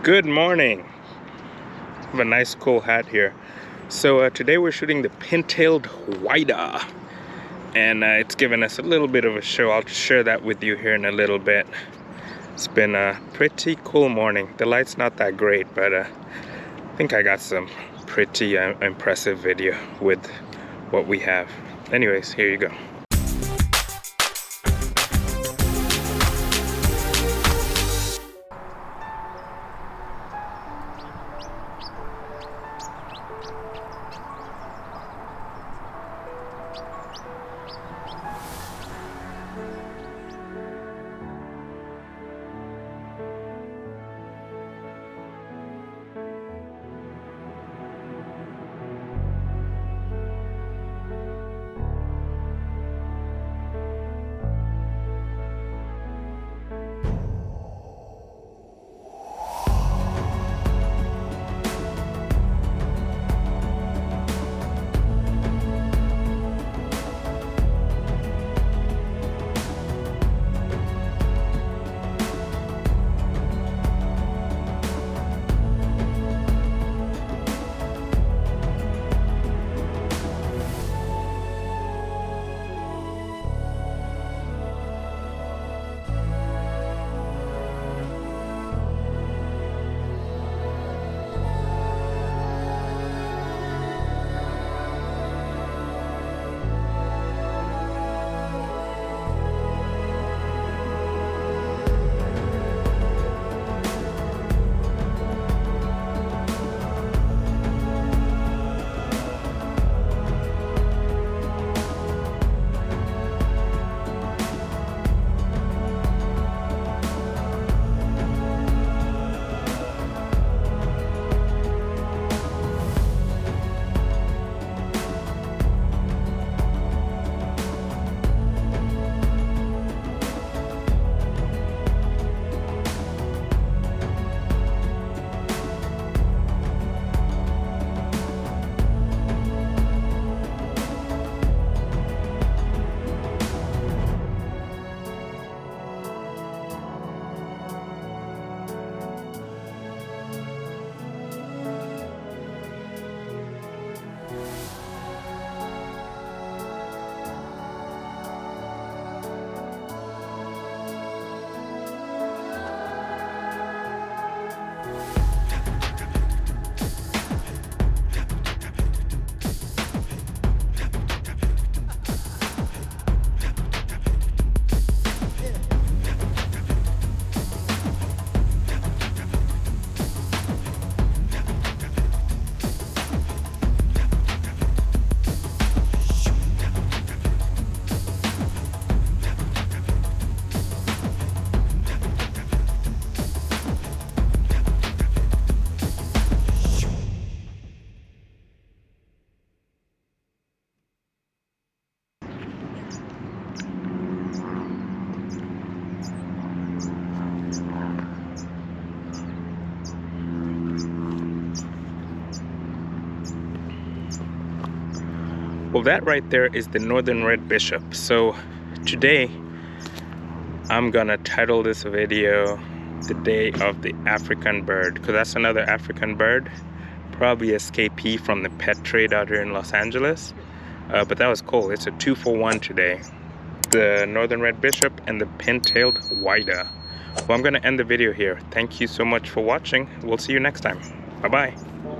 Good morning. I have a nice cool hat here. So today we're shooting the pin-tailed Whydah, and it's given us a little bit of a show. I'll share that with you here in a little bit. It's been a pretty cool morning. The light's not that great, but I think I got some pretty impressive video with what we have. Anyways, here you go. Well, that right there is the northern red bishop. So today I'm gonna title this video the day of the African bird, because that's another African bird, probably escapee from the pet trade out here in Los Angeles. But that was cool. It's a 2-for-1 today. The northern red bishop and the pin-tailed Whydah. Well, I'm gonna end the video here. Thank you so much for watching. We'll see you next time. Bye-bye.